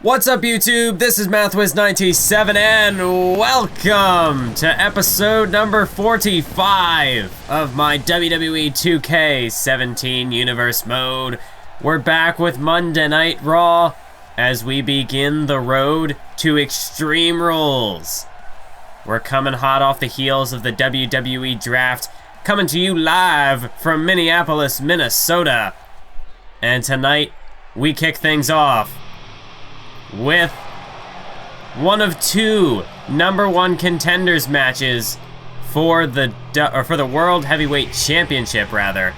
What's up, YouTube? This is MathWiz97 and welcome to episode number 45 of my WWE 2K17 Universe Mode. We're back with Monday Night Raw as we begin the road to Extreme Rules. We're coming hot off the heels of the WWE Draft, coming to you live from Minneapolis, Minnesota. And tonight, we kick things off with one of two #1 contenders matches for the World Heavyweight Championship, rather,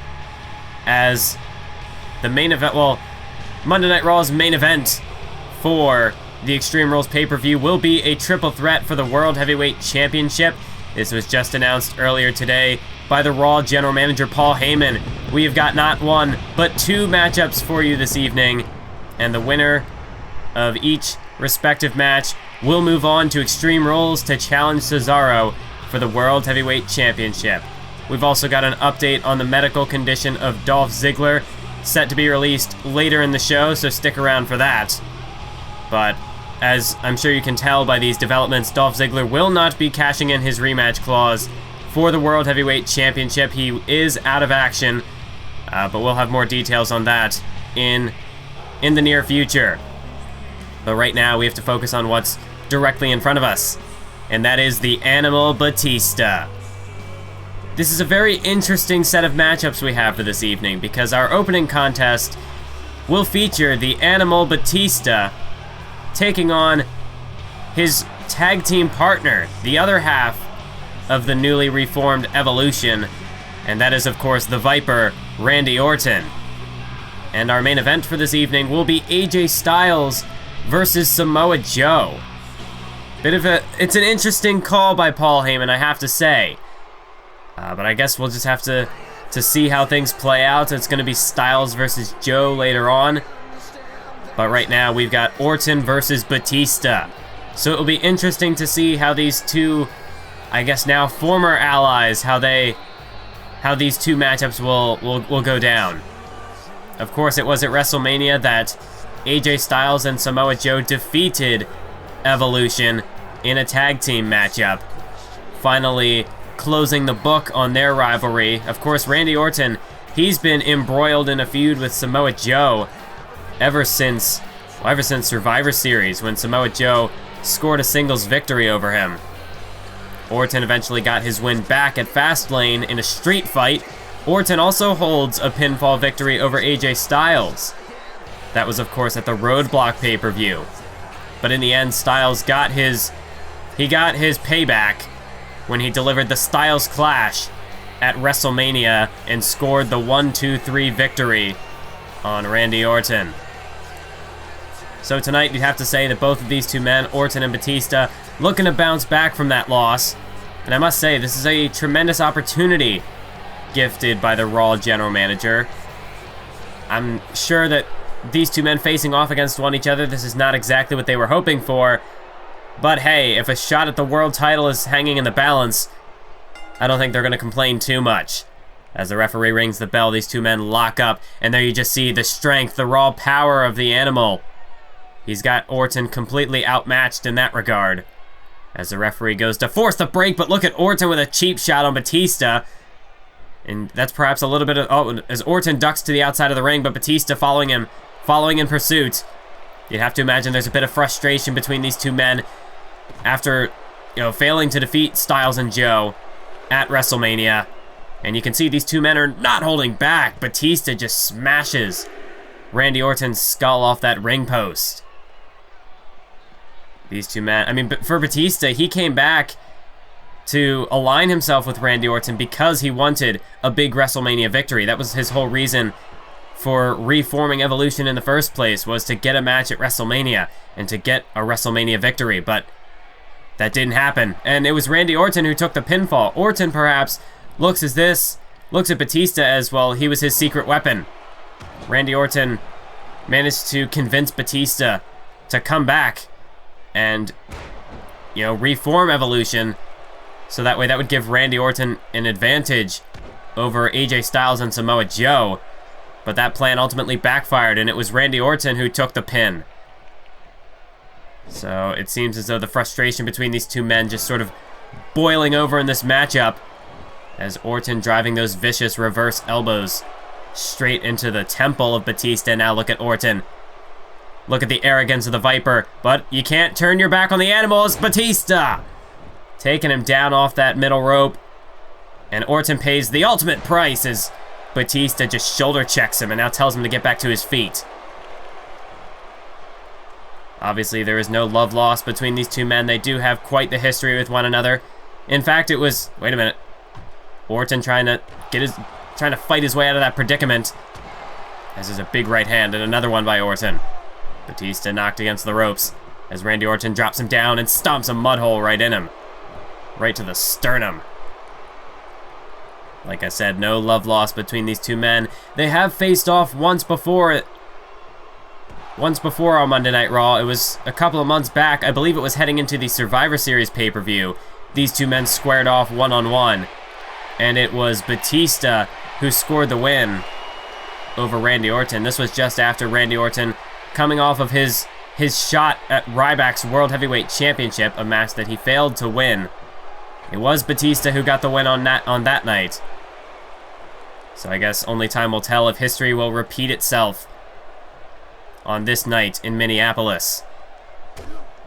as the main event. Well, Monday Night Raw's main event for the Extreme Rules pay-per-view will be a triple threat for the World Heavyweight Championship. This was just announced earlier today by the Raw General Manager Paul Heyman. We have got not one, but two matchups for you this evening, and the winner of each respective match will move on to Extreme Rules to challenge Cesaro for the World Heavyweight Championship. We've also got an update on the medical condition of Dolph Ziggler, set to be released later in the show, so stick around for that. But as I'm sure you can tell by these developments, Dolph Ziggler will not be cashing in his rematch clause for the World Heavyweight Championship. He is out of action, but we'll have more details on that in the near future. But right now, we have to focus on what's directly in front of us, and that is the Animal Batista. This is a very interesting set of matchups we have for this evening, because our opening contest will feature the Animal Batista taking on his tag team partner, the other half of the newly reformed Evolution, and that is, of course, the Viper, Randy Orton. And our main event for this evening will be AJ Styles versus Samoa Joe. It's an interesting call by Paul Heyman, I have to say. But I guess we'll just have to see how things play out. It's going to be Styles versus Joe later on. But right now, we've got Orton versus Batista. So it'll be interesting to see how these two, I guess now former allies, how these two matchups will go down. Of course, it was at WrestleMania that AJ Styles and Samoa Joe defeated Evolution in a tag team matchup, finally closing the book on their rivalry. Of course, Randy Orton, he's been embroiled in a feud with Samoa Joe ever since Survivor Series, when Samoa Joe scored a singles victory over him. Orton eventually got his win back at Fastlane in a street fight. Orton also holds a pinfall victory over AJ Styles. That was, of course, at the Roadblock pay-per-view. But in the end, Styles got his payback when he delivered the Styles Clash at WrestleMania and scored the 1-2-3 victory on Randy Orton. So tonight, you'd have to say that both of these two men, Orton and Batista, looking to bounce back from that loss. And I must say, this is a tremendous opportunity gifted by the Raw General Manager. I'm sure that these two men facing off against one another, this is not exactly what they were hoping for. But hey, if a shot at the world title is hanging in the balance, I don't think they're going to complain too much. As the referee rings the bell, these two men lock up, and there you just see the strength, the raw power of the Animal. He's got Orton completely outmatched in that regard. As the referee goes to force the break, but look at Orton with a cheap shot on Batista. And that's perhaps a little bit of, as Orton ducks to the outside of the ring, but Batista following in pursuit. You'd have to imagine there's a bit of frustration between these two men after, failing to defeat Styles and Joe at WrestleMania. And you can see these two men are not holding back. Batista just smashes Randy Orton's skull off that ring post. These two men, for Batista, he came back to align himself with Randy Orton because he wanted a big WrestleMania victory. That was his whole reason for reforming Evolution in the first place, was to get a match at WrestleMania and to get a WrestleMania victory, but that didn't happen. And it was Randy Orton who took the pinfall. Orton perhaps looks at Batista as, well, he was his secret weapon. Randy Orton managed to convince Batista to come back and, reform Evolution, so that way that would give Randy Orton an advantage over AJ Styles and Samoa Joe. But that plan ultimately backfired, and it was Randy Orton who took the pin. So it seems as though the frustration between these two men just sort of boiling over in this matchup, as Orton driving those vicious reverse elbows straight into the temple of Batista. Now look at Orton. Look at the arrogance of the Viper, but you can't turn your back on the animals. Batista taking him down off that middle rope, and Orton pays the ultimate price as Batista just shoulder checks him and now tells him to get back to his feet. Obviously, there is no love lost between these two men. They do have quite the history with one another. In fact, it was, wait a minute, Orton trying to fight his way out of that predicament. As there's a big right hand and another one by Orton. Batista knocked against the ropes as Randy Orton drops him down and stomps a mud hole right in him. Right to the sternum. Like I said, no love lost between these two men. They have faced off once before on Monday Night Raw. It was a couple of months back. I believe it was heading into the Survivor Series pay-per-view. These two men squared off one-on-one. And it was Batista who scored the win over Randy Orton. This was just after Randy Orton coming off of his shot at Ryback's World Heavyweight Championship, a match that he failed to win. It was Batista who got the win on that night. So I guess only time will tell if history will repeat itself on this night in Minneapolis.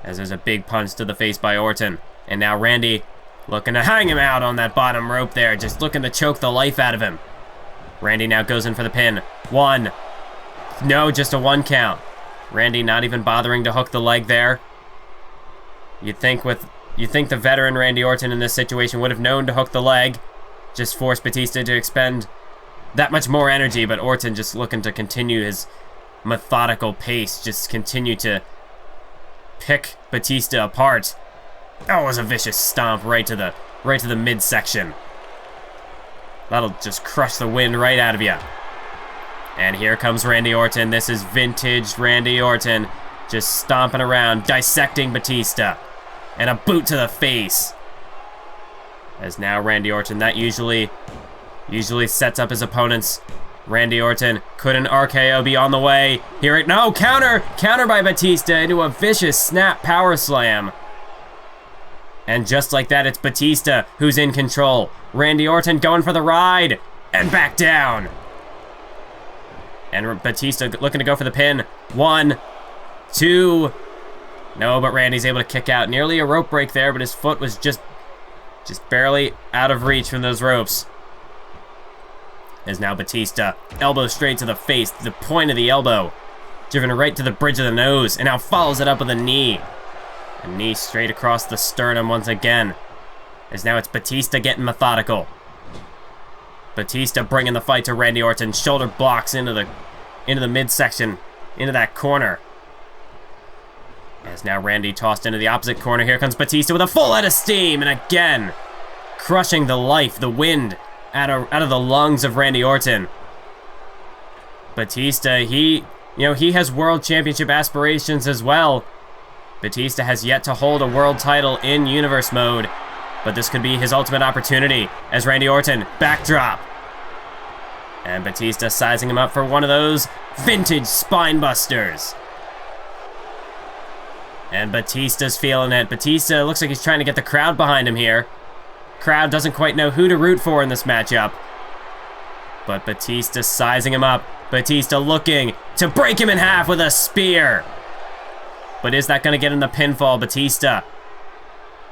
As there's a big punch to the face by Orton. And now Randy looking to hang him out on that bottom rope there, just looking to choke the life out of him. Randy now goes in for the pin. One. No, just a 1 count. Randy not even bothering to hook the leg there. You'd think the veteran Randy Orton in this situation would have known to hook the leg, just force Batista to expend that much more energy, but Orton just looking to continue his methodical pace, just continue to pick Batista apart. That was a vicious stomp right to the midsection. That'll just crush the wind right out of you. And here comes Randy Orton. This is vintage Randy Orton, just stomping around, dissecting Batista. And a boot to the face. As now Randy Orton, that usually sets up his opponents. Randy Orton, could an RKO be on the way? No, counter by Batista into a vicious snap power slam. And just like that, it's Batista who's in control. Randy Orton going for the ride, and back down. And Batista looking to go for the pin. 1, 2. No, but Randy's able to kick out. Nearly a rope break there, but his foot was just barely out of reach from those ropes. As now Batista, elbow straight to the face, the point of the elbow, driven right to the bridge of the nose, and now follows it up with a knee. A knee straight across the sternum once again. As now it's Batista getting methodical. Batista bringing the fight to Randy Orton, shoulder blocks into the midsection, into that corner. As now Randy tossed into the opposite corner. Here comes Batista with a full head of steam, and again, crushing the life, the wind, out of the lungs of Randy Orton. Batista, he has world championship aspirations as well. Batista has yet to hold a world title in Universe Mode, but this could be his ultimate opportunity as Randy Orton, backdrop. And Batista sizing him up for one of those vintage spine busters. And Batista's feeling it. Batista looks like he's trying to get the crowd behind him here. Crowd doesn't quite know who to root for in this matchup. But Batista sizing him up. Batista looking to break him in half with a spear. But is that going to get him the pinfall? Batista.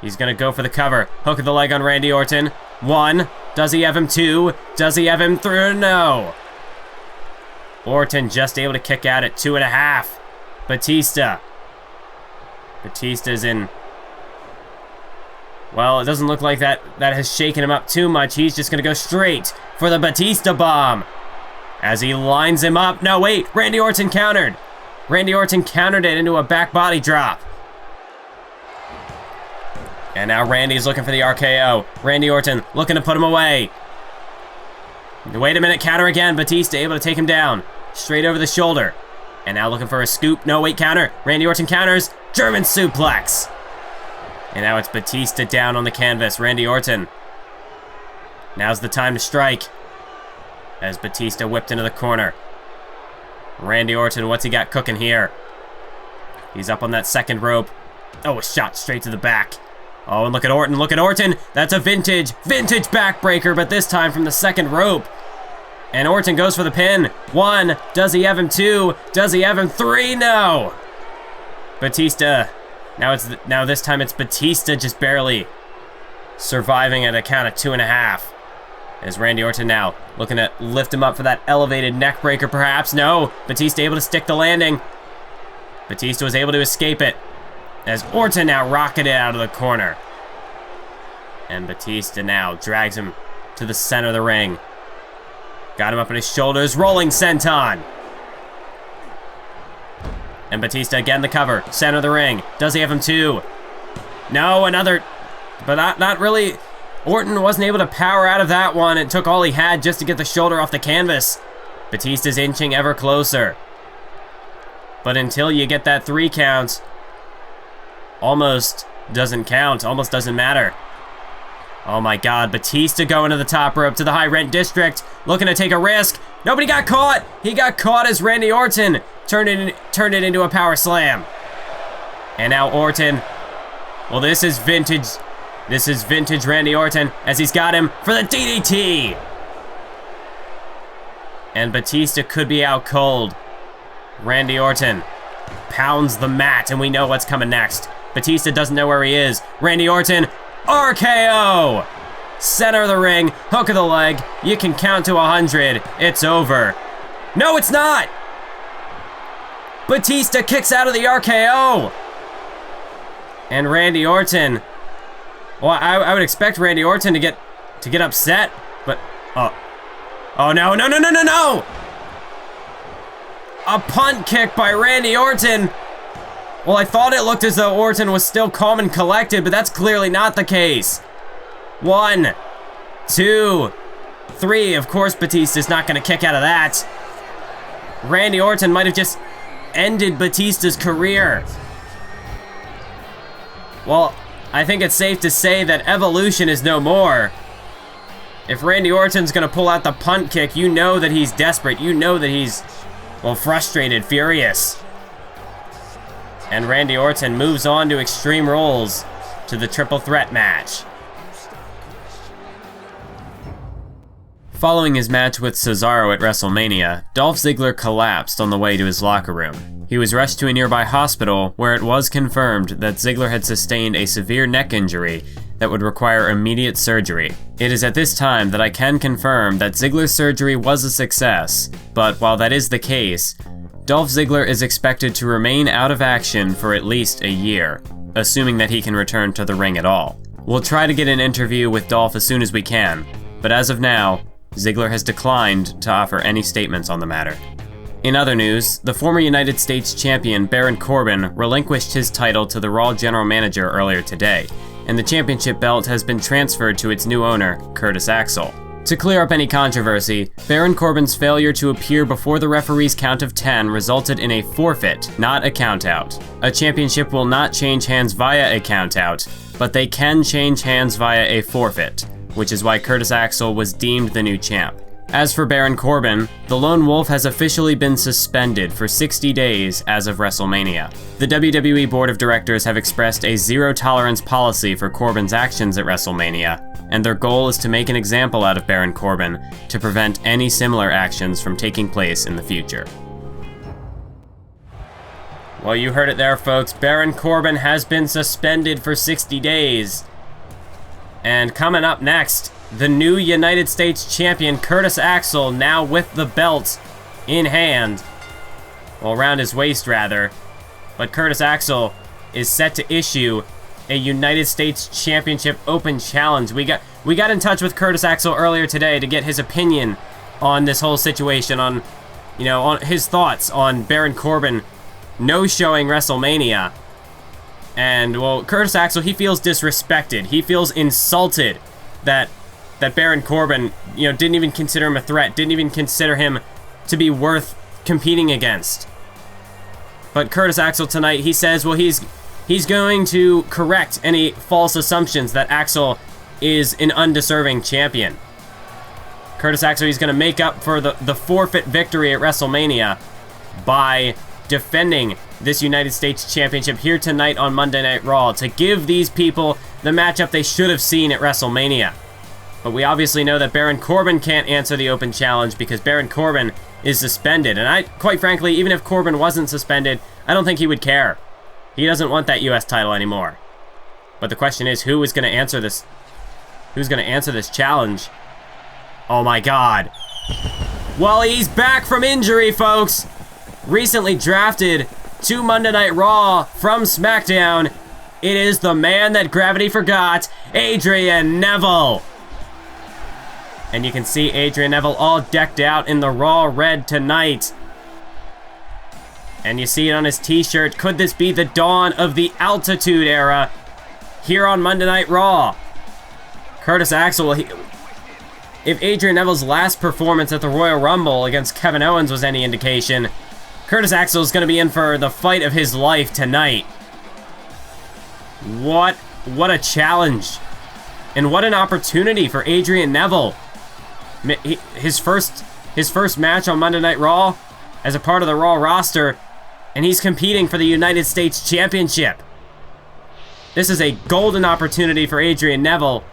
He's going to go for the cover. Hook of the leg on Randy Orton. 1. Does he have him? 2. Does he have him? 3? No. Orton just able to kick out at 2.5. Batista. Batista's in. Well, it doesn't look like that has shaken him up too much. He's just going to go straight for the Batista bomb. As he lines him up. No, wait. Randy Orton countered. Randy Orton countered it into a back body drop. And now Randy's looking for the RKO. Randy Orton looking to put him away. Wait a minute, counter again. Batista able to take him down. Straight over the shoulder. And now looking for a scoop. No, wait, counter. Randy Orton counters. German suplex. And now it's Batista down on the canvas. Randy Orton. Now's the time to strike. As Batista whipped into the corner. Randy Orton, what's he got cooking here? He's up on that second rope. Oh, a shot straight to the back. Oh, and look at Orton, look at Orton. That's a vintage backbreaker, but this time from the second rope. And Orton goes for the pin. 1, does he have him? 2, does he have him? 3, no. Batista, now this time it's Batista just barely surviving at a count of 2.5. As Randy Orton now looking to lift him up for that elevated neck breaker perhaps. No, Batista able to stick the landing. Batista was able to escape it as Orton now rocketed out of the corner. And Batista now drags him to the center of the ring. Got him up on his shoulders, rolling senton. And Batista again the cover, center of the ring. Does he have him? 2? No, another, but not really. Orton wasn't able to power out of that one. It took all he had just to get the shoulder off the canvas. Batista's inching ever closer. But until you get that 3 count, almost doesn't count, almost doesn't matter. Oh my God, Batista going to the top rope to the high rent district, looking to take a risk. Nobody got caught. He got caught as Randy Orton turned it into a power slam. And now Orton, well, this is vintage Randy Orton as he's got him for the DDT. And Batista could be out cold. Randy Orton pounds the mat and we know what's coming next. Batista doesn't know where he is. Randy Orton, RKO! Center of the ring, hook of the leg. You can count to 100. It's over. No, it's not! Batista kicks out of the RKO! And Randy Orton, well, I would expect Randy Orton to get upset, but oh no. A punt kick by Randy Orton. Well, I thought it looked as though Orton was still calm and collected, but that's clearly not the case. 1, 2, 3. Of course, Batista's not going to kick out of that. Randy Orton might have just ended Batista's career. Well, I think it's safe to say that evolution is no more. If Randy Orton's going to pull out the punt kick, you know that he's desperate. You know that he's, well, frustrated, furious. And Randy Orton moves on to Extreme Rules to the triple threat match. Following his match with Cesaro at WrestleMania, Dolph Ziggler collapsed on the way to his locker room. He was rushed to a nearby hospital where it was confirmed that Ziggler had sustained a severe neck injury that would require immediate surgery. It is at this time that I can confirm that Ziggler's surgery was a success, but while that is the case, Dolph Ziggler is expected to remain out of action for at least a year, assuming that he can return to the ring at all. We'll try to get an interview with Dolph as soon as we can, but as of now, Ziggler has declined to offer any statements on the matter. In other news, the former United States champion Baron Corbin relinquished his title to the Raw general manager earlier today, and the championship belt has been transferred to its new owner, Curtis Axel. To clear up any controversy, Baron Corbin's failure to appear before the referee's count of 10 resulted in a forfeit, not a countout. A championship will not change hands via a countout, but they can change hands via a forfeit, which is why Curtis Axel was deemed the new champ. As for Baron Corbin, the Lone Wolf has officially been suspended for 60 days as of WrestleMania. The WWE Board of Directors have expressed a zero-tolerance policy for Corbin's actions at WrestleMania, and their goal is to make an example out of Baron Corbin to prevent any similar actions from taking place in the future. Well, you heard it there, folks. Baron Corbin has been suspended for 60 days. And coming up next, the new United States champion Curtis Axel, now with the belt in hand. Well, around his waist, rather. But Curtis Axel is set to issue a United States Championship Open Challenge. We got in touch with Curtis Axel earlier today to get his opinion on this whole situation, on his thoughts on Baron Corbin no-showing WrestleMania. And, well, Curtis Axel, he feels disrespected. He feels insulted that Baron Corbin, didn't even consider him a threat, didn't even consider him to be worth competing against. But Curtis Axel tonight, he says, well, he's going to correct any false assumptions that Axel is an undeserving champion. Curtis Axel, he's going to make up for the forfeit victory at WrestleMania by defending this United States Championship here tonight on Monday Night Raw to give these people the matchup they should have seen at WrestleMania. But we obviously know that Baron Corbin can't answer the open challenge because Baron Corbin is suspended. And quite frankly, even if Corbin wasn't suspended, I don't think he would care. He doesn't want that US title anymore. But the question is, who is going to answer this? Who's going to answer this challenge? Oh my God. Well, he's back from injury, folks. Recently drafted to Monday Night Raw from SmackDown. It is the man that gravity forgot, Adrian Neville. And you can see Adrian Neville all decked out in the Raw red tonight. And you see it on his t-shirt. Could this be the dawn of the Altitude Era here on Monday Night Raw? Curtis Axel, if Adrian Neville's last performance at the Royal Rumble against Kevin Owens was any indication, Curtis Axel is going to be in for the fight of his life tonight. What a challenge. And what an opportunity for Adrian Neville. His first match on Monday Night Raw as a part of the Raw roster, and he's competing for the United States Championship. This is a golden opportunity for Adrian Neville.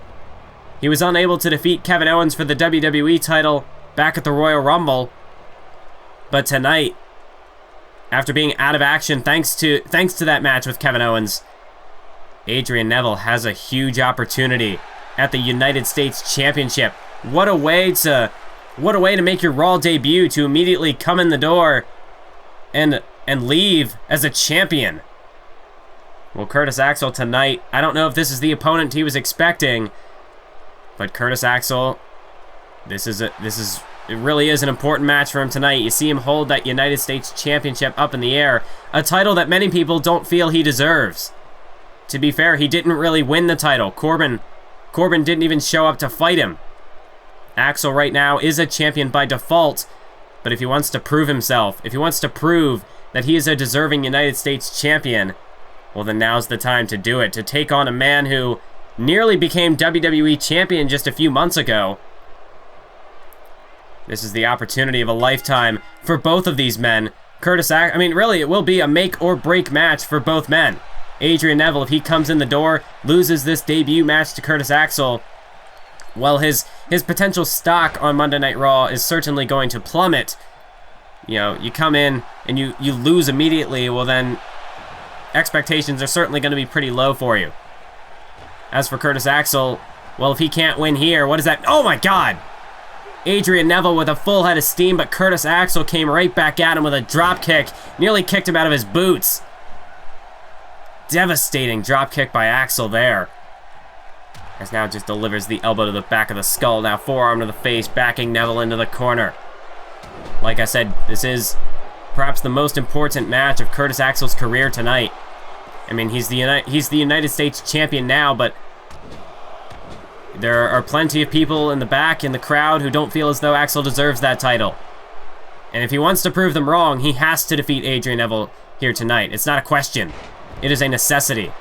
He was unable to defeat Kevin Owens for the WWE title back at the Royal Rumble. But tonight, after being out of action thanks to that match with Kevin Owens, Adrian Neville has a huge opportunity at the United States Championship. What a way to make your Raw debut, to immediately come in the door and leave as a champion. Well, Curtis Axel tonight, I don't know if this is the opponent he was expecting, but Curtis Axel, it really is an important match for him tonight. You see him hold that United States Championship up in the air, a title that many people don't feel he deserves. To be fair, he didn't really win the title. Corbin didn't even show up to fight him. Axel right now is a champion by default, but if he wants to prove himself, if he wants to prove that he is a deserving United States champion, well then now's the time to do it, to take on a man who nearly became WWE champion just a few months ago. This is the opportunity of a lifetime for both of these men. Really, it will be a make or break match for both men. Adrian Neville, if he comes in the door, loses this debut match to Curtis Axel, well, his potential stock on Monday Night Raw is certainly going to plummet. You know, you come in and you lose immediately, well then, expectations are certainly going to be pretty low for you. As for Curtis Axel, well, if he can't win here, what is that? Oh my God! Adrian Neville with a full head of steam, but Curtis Axel came right back at him with a drop kick, nearly kicked him out of his boots. Devastating drop kick by Axel there. As now just delivers the elbow to the back of the skull, now forearm to the face, backing Neville into the corner. Like I said, this is perhaps the most important match of Curtis Axel's career tonight. I mean, he's the United States champion now, but there are plenty of people in the back, in the crowd, who don't feel as though Axel deserves that title. And if he wants to prove them wrong, he has to defeat Adrian Neville here tonight. It's not a question. It is a necessity.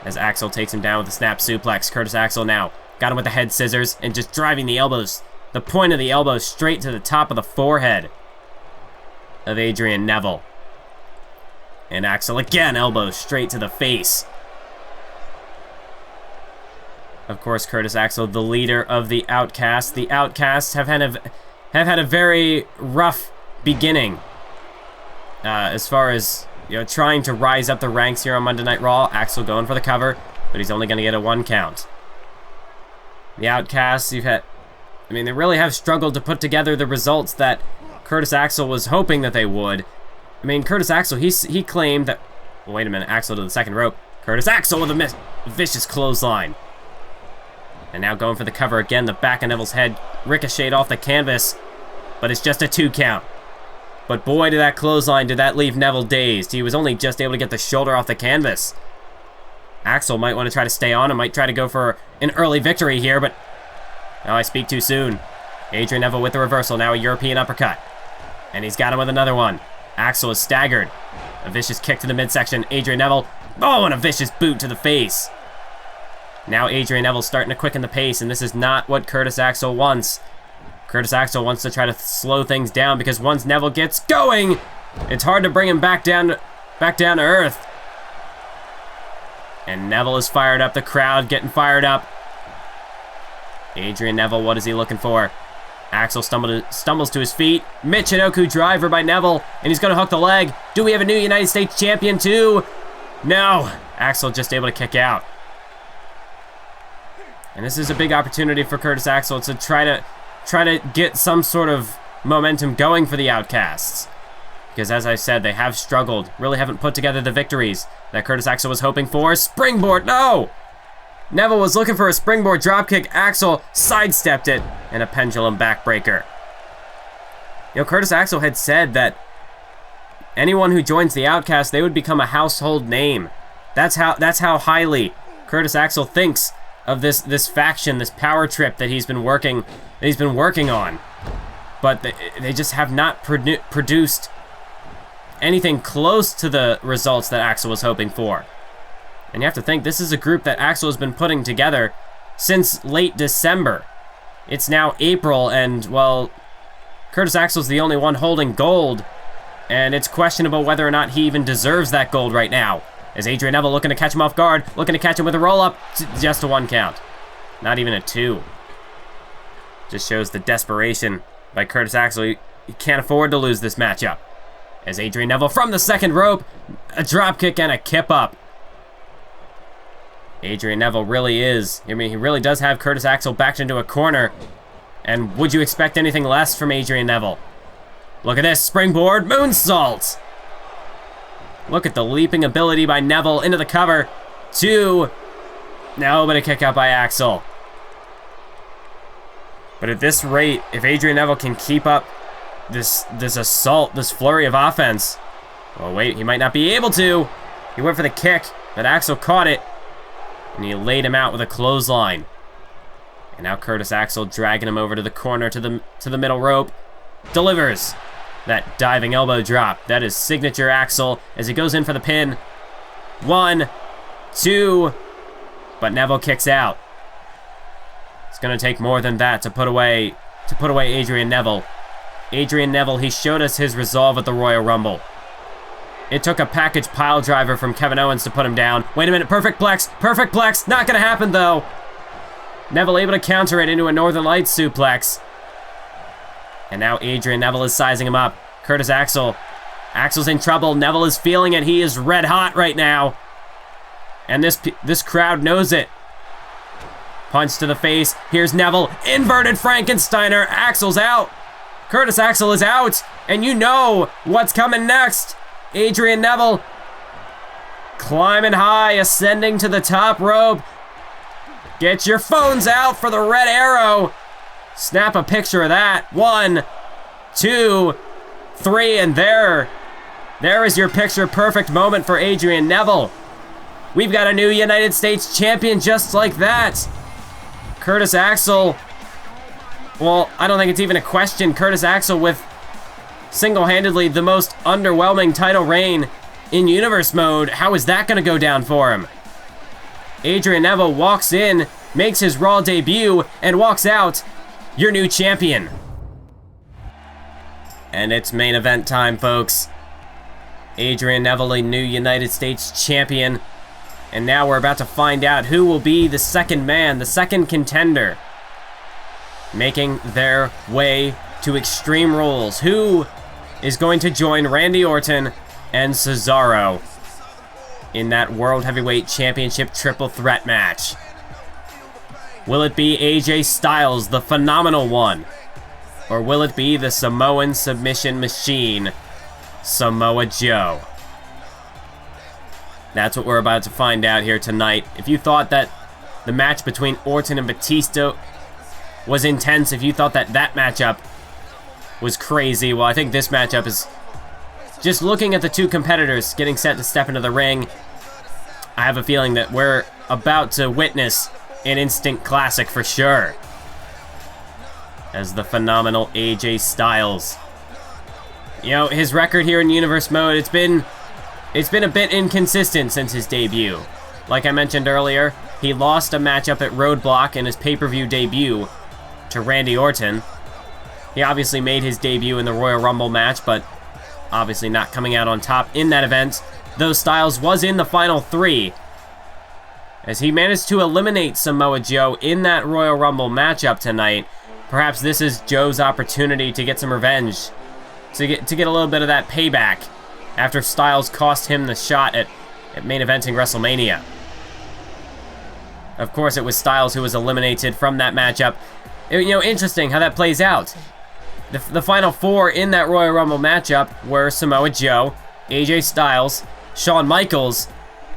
As Axel takes him down with a snap suplex, Curtis Axel now got him with the head scissors and just driving the point of the elbows straight to the top of the forehead of Adrian Neville. And Axel again, elbows straight to the face. Of course, Curtis Axel, the leader of the Outcasts. The Outcasts have had a very rough beginning as far as, you know, trying to rise up the ranks here on Monday Night Raw. Axel going for the cover, but he's only going to get a 1 count. The Outcasts, they really have struggled to put together the results that Curtis Axel was hoping that they would. I mean, Curtis Axel, he claimed that... Well, wait a minute, Axel to the second rope. Curtis Axel with a vicious clothesline. And now going for the cover again, the back of Neville's head ricocheted off the canvas, but it's just a 2 count. But boy, did that clothesline, did that leave Neville dazed. He was only just able to get the shoulder off the canvas. Axel might want to try to stay on and might try to go for an early victory here, but... Oh, I speak too soon. Adrian Neville with the reversal, now a European uppercut. And he's got him with another one. Axel is staggered. A vicious kick to the midsection. Adrian Neville, oh, and a vicious boot to the face. Now Adrian Neville's starting to quicken the pace, and this is not what Curtis Axel wants. Curtis Axel wants to try to slow things down because once Neville gets going, It's hard to bring him back down to earth. And Neville is fired up. The crowd getting fired up. Adrian Neville, what is he looking for? Axel stumbles to his feet. Michinoku driver by Neville, and he's going to hook the leg. Do we have a new United States champion too? No. Axel just able to kick out. And this is a big opportunity for Curtis Axel to try to get some sort of momentum going for the Outcasts. Because as I said, they have struggled, really haven't put together the victories that Curtis Axel was hoping for. Springboard, no! Neville was looking for a springboard dropkick. Axel sidestepped it, and a pendulum backbreaker. You know, Curtis Axel had said that anyone who joins the Outcast, they would become a household name. That's how highly Curtis Axel thinks of this faction, this power trip that he's been working on. But they just have not produced anything close to the results that Axel was hoping for. And you have to think, this is a group that Axel has been putting together since late December. It's now April, and, well, Curtis Axel's the only one holding gold, and it's questionable whether or not he even deserves that gold right now. As Adrian Neville looking to catch him off guard, looking to catch him with a roll-up, just a 1 count. Not even a 2. Just shows the desperation by Curtis Axel. He can't afford to lose this matchup. As Adrian Neville from the second rope, a dropkick and a kip up. Adrian Neville really is, I mean, he really does have Curtis Axel backed into a corner. And would you expect anything less from Adrian Neville? Look at this, springboard moonsault. Look at the leaping ability by Neville into the cover. 2. No, but a kick out by Axel. But at this rate, if Adrian Neville can keep up this assault, this flurry of offense. Oh wait, he might not be able to. He went for the kick, but Axel caught it. And he laid him out with a clothesline. And now Curtis Axel dragging him over to the corner, to the middle rope. Delivers that diving elbow drop. That is signature Axel as he goes in for the pin. 1, 2, but Neville kicks out. It's gonna take more than that to put away Adrian Neville. Adrian Neville, he showed us his resolve at the Royal Rumble. It took a package pile driver from Kevin Owens to put him down. Wait a minute, perfect plex, not gonna happen though. Neville able to counter it into a Northern Lights suplex. And now Adrian Neville is sizing him up. Curtis Axel. Axel's in trouble. Neville is feeling it. He is red hot right now. And this crowd knows it. Punch to the face. Here's Neville. Inverted Frankensteiner. Axel's out. Curtis Axel is out. And you know what's coming next. Adrian Neville climbing high, ascending to the top rope. Get your phones out for the red arrow. Snap a picture of that. 1, 2, 3, and there is your picture-perfect moment for Adrian Neville. We've got a new United States champion just like that. Curtis Axel, well, I don't think it's even a question. Curtis Axel with single-handedly the most underwhelming title reign in Universe Mode. How is that going to go down for him? Adrian Neville walks in, makes his Raw debut, and walks out your new champion. And it's main event time, folks. Adrian Neville, a new United States champion. And now we're about to find out who will be the second man, the second contender, making their way to Extreme Rules. Who is going to join Randy Orton and Cesaro in that World Heavyweight Championship triple threat match? Will it be AJ Styles, the phenomenal one? Or will it be the Samoan submission machine, Samoa Joe? That's what we're about to find out here tonight. If you thought that the match between Orton and Batista was intense, if you thought that matchup was crazy, well, I think this matchup is, just looking at the two competitors getting set to step into the ring, I have a feeling that we're about to witness an instant classic for sure. As the phenomenal AJ Styles. You know, his record here in Universe Mode, it's been a bit inconsistent since his debut. Like I mentioned earlier, he lost a matchup at Roadblock in his pay-per-view debut to Randy Orton. He obviously made his debut in the Royal Rumble match, but obviously not coming out on top in that event, though Styles was in the final 3, as he managed to eliminate Samoa Joe in that Royal Rumble matchup tonight. Perhaps this is Joe's opportunity to get some revenge, to get a little bit of that payback after Styles cost him the shot at main eventing WrestleMania. Of course, it was Styles who was eliminated from that matchup. Interesting how that plays out. The final 4 in that Royal Rumble matchup were Samoa Joe, AJ Styles, Shawn Michaels,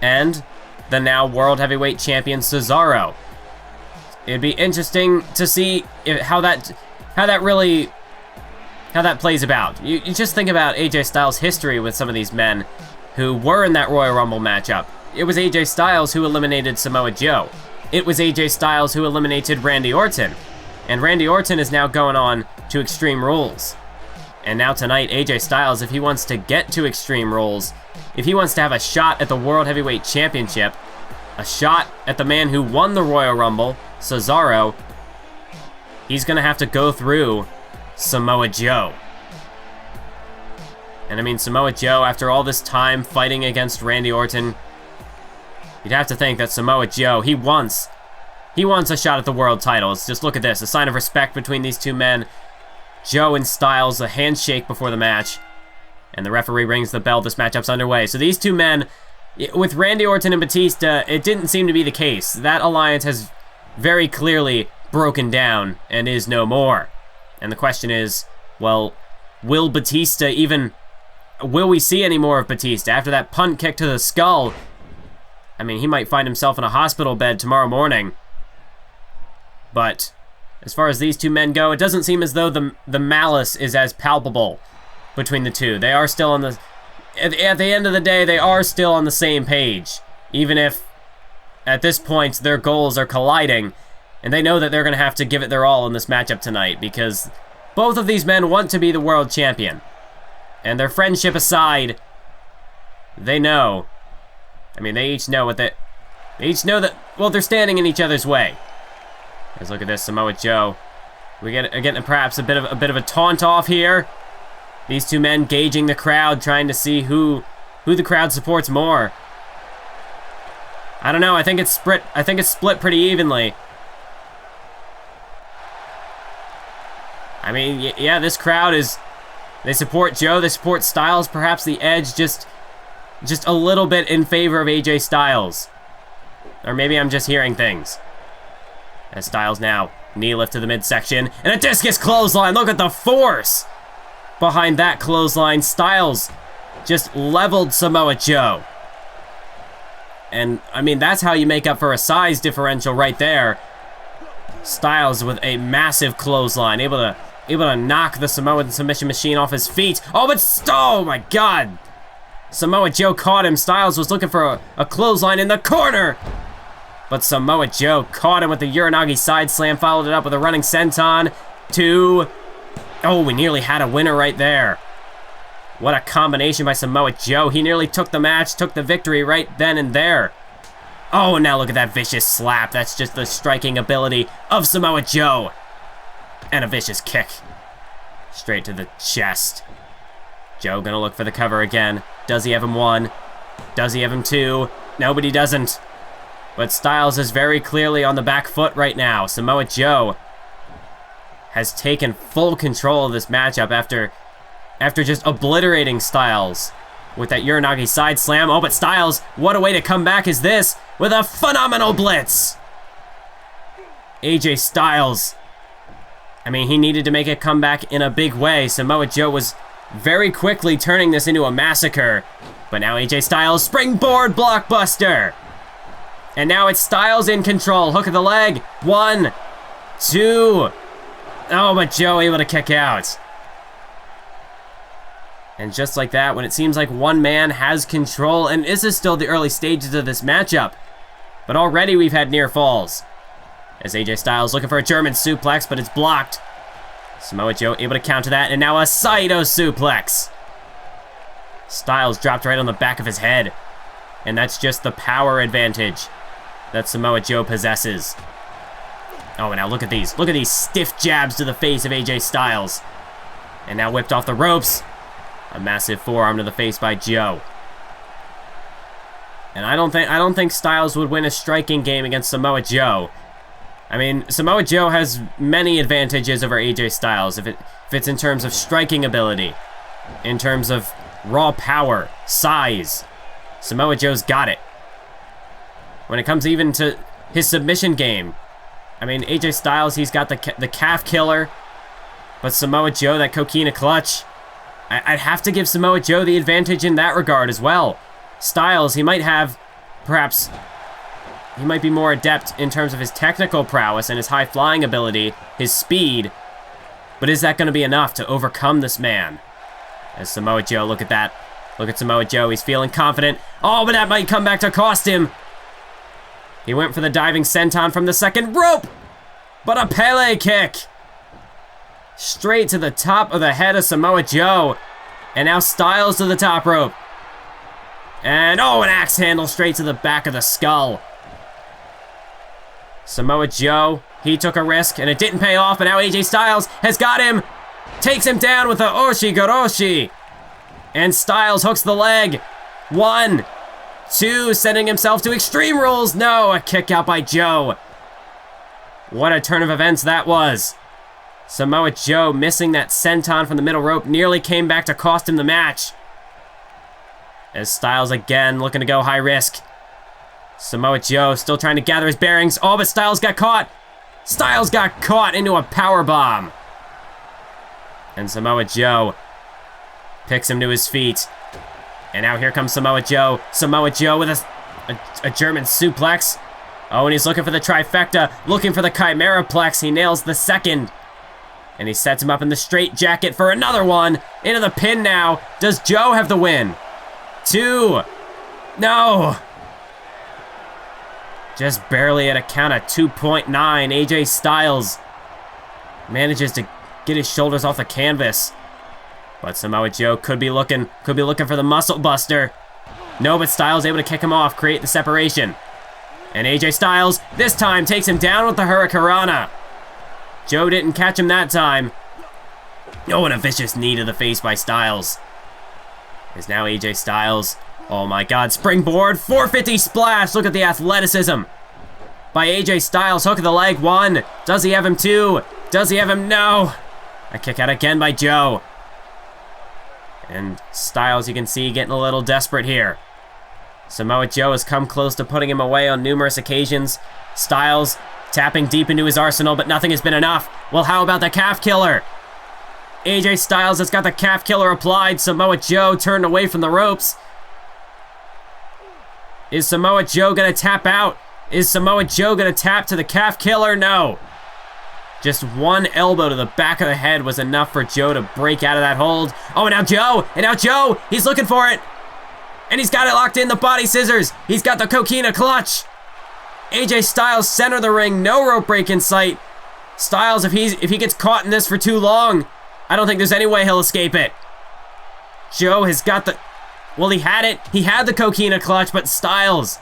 and the now World Heavyweight Champion Cesaro. It'd be interesting to see how that plays about. You just think about AJ Styles' history with some of these men who were in that Royal Rumble matchup. It was AJ Styles who eliminated Samoa Joe. It was AJ Styles who eliminated Randy Orton. And Randy Orton is now going on to Extreme Rules. And now tonight, AJ Styles, if he wants to get to Extreme Rules, if he wants to have a shot at the World Heavyweight Championship, a shot at the man who won the Royal Rumble, Cesaro, he's going to have to go through Samoa Joe. And I mean, Samoa Joe, after all this time fighting against Randy Orton, you'd have to think that Samoa Joe, he wants a shot at the world titles. Just look at this, a sign of respect between these two men. Joe and Styles, a handshake before the match. And the referee rings the bell, this matchup's underway. So these two men, with Randy Orton and Batista, it didn't seem to be the case. That alliance has very clearly broken down and is no more. And the question is, well, will we see any more of Batista after that punt kick to the skull? I mean, he might find himself in a hospital bed tomorrow morning. But as far as these two men go, it doesn't seem as though the malice is as palpable between the two. They are still on the... At the end of the day, they are still on the same page. Even if, at this point, their goals are colliding. And they know that they're going to have to give it their all in this matchup tonight, because both of these men want to be the world champion. And their friendship aside, they know. I mean, they each know they each know that, well, they're standing in each other's way. Let's look at this, Samoa Joe. We get perhaps a bit of a taunt off here. These two men gauging the crowd, trying to see who the crowd supports more. I don't know. I think it's split. I think it's split pretty evenly. I mean, yeah, this crowd is. They support Joe. They support Styles. Perhaps the edge just a little bit in favor of AJ Styles, or maybe I'm just hearing things. As Styles now knee lift to the midsection and a discus clothesline. Look at the force behind that clothesline. Styles just leveled Samoa Joe. And, I mean, that's how you make up for a size differential right there. Styles with a massive clothesline, able to knock the Samoan submission machine off his feet. Oh, but, oh my God. Samoa Joe caught him. Styles was looking for a clothesline in the corner. But Samoa Joe caught him with the Uranagi side slam, followed it up with a running senton. 2. Oh, we nearly had a winner right there. What a combination by Samoa Joe. He nearly took the match, took the victory right then and there. Oh, and now look at that vicious slap. That's just the striking ability of Samoa Joe. And a vicious kick. Straight to the chest. Joe gonna look for the cover again. Does he have him 1? Does he have him 2? Nobody doesn't. But Styles is very clearly on the back foot right now. Samoa Joe has taken full control of this matchup after just obliterating Styles with that Uranagi side slam. Oh, but Styles, what a way to come back is this with a phenomenal blitz. AJ Styles, I mean, he needed to make a comeback in a big way. Samoa Joe was very quickly turning this into a massacre. But now AJ Styles, springboard blockbuster. And now it's Styles in control. Hook of the leg. 1, 2. Oh, but Joe able to kick out. And just like that, when it seems like one man has control, and this is still the early stages of this matchup, but already we've had near falls. As AJ Styles looking for a German suplex, but it's blocked. Samoa Joe able to counter that, and now a Saito suplex. Styles dropped right on the back of his head. And that's just the power advantage that Samoa Joe possesses. Oh, and now look at these. Look at these stiff jabs to the face of AJ Styles. And now whipped off the ropes. A massive forearm to the face by Joe. And I don't think Styles would win a striking game against Samoa Joe. I mean, Samoa Joe has many advantages over AJ Styles if it's in terms of striking ability, in terms of raw power, size. Samoa Joe's got it. When it comes even to his submission game, I mean, AJ Styles, he's got the calf killer, but Samoa Joe, that coquina clutch, I'd have to give Samoa Joe the advantage in that regard as well. Styles, he might have, perhaps, he might be more adept in terms of his technical prowess and his high flying ability, his speed, but is that going to be enough to overcome this man? As Samoa Joe, look at that. Look at Samoa Joe, he's feeling confident. Oh, but that might come back to cost him. He went for the diving senton from the second rope, but a Pele kick. Straight to the top of the head of Samoa Joe. And now Styles to the top rope. And oh, an axe handle straight to the back of the skull. Samoa Joe, he took a risk and it didn't pay off, but now AJ Styles has got him. Takes him down with the Oshigoroshi. And Styles hooks the leg. 1, 2, sending himself to Extreme Rules. No, a kick out by Joe. What a turn of events that was. Samoa Joe missing that senton from the middle rope nearly came back to cost him the match. As Styles again looking to go high risk. Samoa Joe still trying to gather his bearings. Oh, but Styles got caught. Styles got caught into a powerbomb. And Samoa Joe picks him to his feet. And now here comes Samoa Joe. Samoa Joe with a German suplex. Oh, and he's looking for the trifecta. Looking for the Chimeraplex. He nails the second. And he sets him up in the straight jacket for another one. Into the pin now. Does Joe have the win? 2. No. Just barely at a count of 2.9. AJ Styles manages to get his shoulders off the canvas. But Samoa Joe could be looking for the muscle buster. No, but Styles able to kick him off, create the separation. And AJ Styles this time takes him down with the Hurricanrana. Joe didn't catch him that time. Oh, and a vicious knee to the face by Styles. Is now AJ Styles. Oh my god, springboard, 450 splash. Look at the athleticism by AJ Styles. Hook of the leg, 1. Does he have him? 2. Does he have him? No. A kick out again by Joe. And Styles, you can see, getting a little desperate here. Samoa Joe has come close to putting him away on numerous occasions. Styles tapping deep into his arsenal, but nothing has been enough. Well, how about the calf killer? AJ Styles has got the calf killer applied. Samoa Joe turned away from the ropes. Is Samoa Joe going to tap out? Is Samoa Joe going to tap to the calf killer? No. Just one elbow to the back of the head was enough for Joe to break out of that hold. Oh, and now Joe, he's looking for it. And he's got it locked in, the body scissors. He's got the coquina clutch. AJ Styles center of the ring, no rope break in sight. Styles, if he gets caught in this for too long, I don't think there's any way he'll escape it. Joe has got the, well, he had it. He had the coquina clutch, but Styles,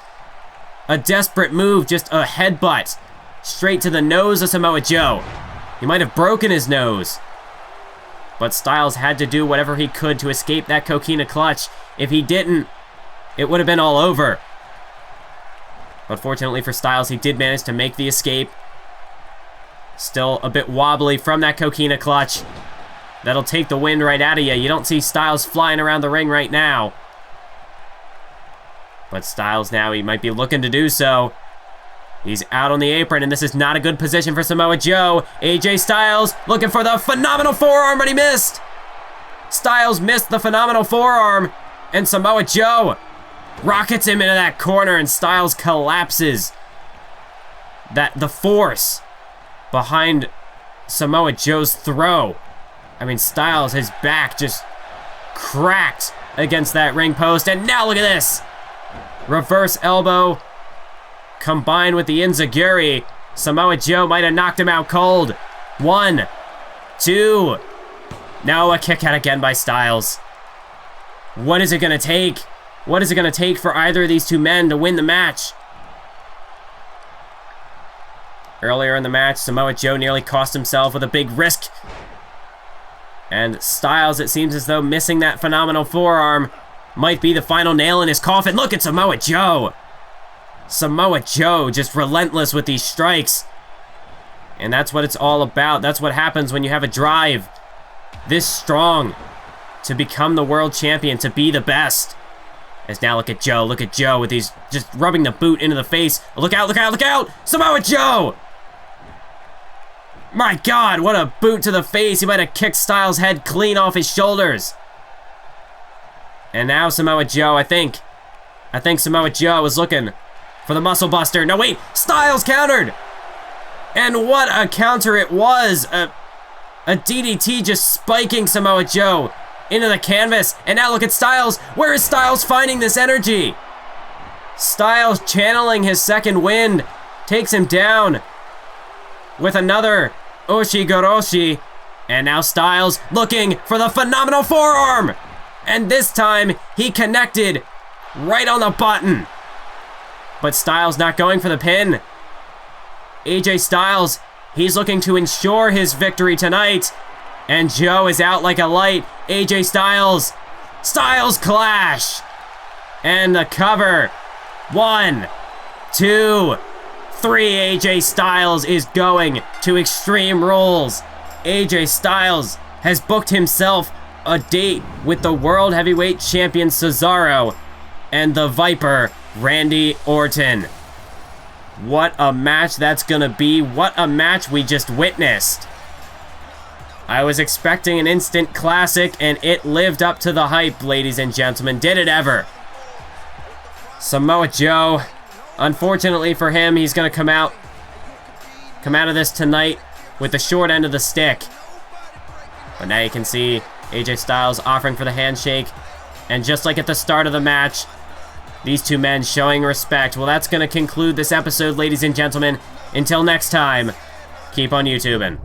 a desperate move, just a headbutt straight to the nose of Samoa Joe. He might have broken his nose, but Styles had to do whatever he could to escape that coquina clutch. If he didn't, it would have been all over. But fortunately for Styles, he did manage to make the escape. Still a bit wobbly from that coquina clutch. That'll take the wind right out of you. You don't see Styles flying around the ring right now. But Styles now, he might be looking to do so. He's out on the apron, and this is not a good position for Samoa Joe. AJ Styles looking for the phenomenal forearm, but he missed. Styles missed the phenomenal forearm, and Samoa Joe rockets him into that corner, and Styles collapses. The force behind Samoa Joe's throw. I mean, Styles, his back just cracked against that ring post, and now look at this. Reverse elbow combined with the enziguri. Samoa Joe might have knocked him out cold. 1, 2. Now a kick out again by Styles. What is it going to take? What is it going to take for either of these two men to win the match? Earlier in the match, Samoa Joe nearly cost himself with a big risk. And Styles, it seems as though missing that phenomenal forearm might be the final nail in his coffin. Look at Samoa Joe. Samoa Joe just relentless with these strikes. And that's what it's all about. That's what happens when you have a drive this strong to become the world champion, to be the best. As now look at Joe with these, just rubbing the boot into the face. Look out, look out, look out! Samoa Joe! My God, what a boot to the face. He might have kicked Styles' head clean off his shoulders. And now Samoa Joe, I think Samoa Joe was looking for the muscle buster. No, wait, Styles countered! And what a counter it was! A DDT just spiking Samoa Joe into the canvas. And now look at Styles. Where is Styles finding this energy? Styles channeling his second wind. Takes him down with another Oshigoroshi. And now Styles looking for the phenomenal forearm. And this time he connected right on the button. But Styles not going for the pin. AJ Styles, he's looking to ensure his victory tonight. And Joe is out like a light. AJ Styles. Styles clash. And the cover. 1, 2, 3. AJ Styles is going to Extreme Rules. AJ Styles has booked himself a date with the World Heavyweight Champion Cesaro and the Viper Randy Orton. What a match that's gonna be. What a match we just witnessed. I was expecting an instant classic, and it lived up to the hype, ladies and gentlemen. Did it ever? Samoa Joe, unfortunately for him, he's gonna come out of this tonight with the short end of the stick. But now you can see AJ Styles offering for the handshake, and just like at the start of the match, these two men showing respect. Well, that's going to conclude this episode, ladies and gentlemen. Until next time, keep on YouTubing.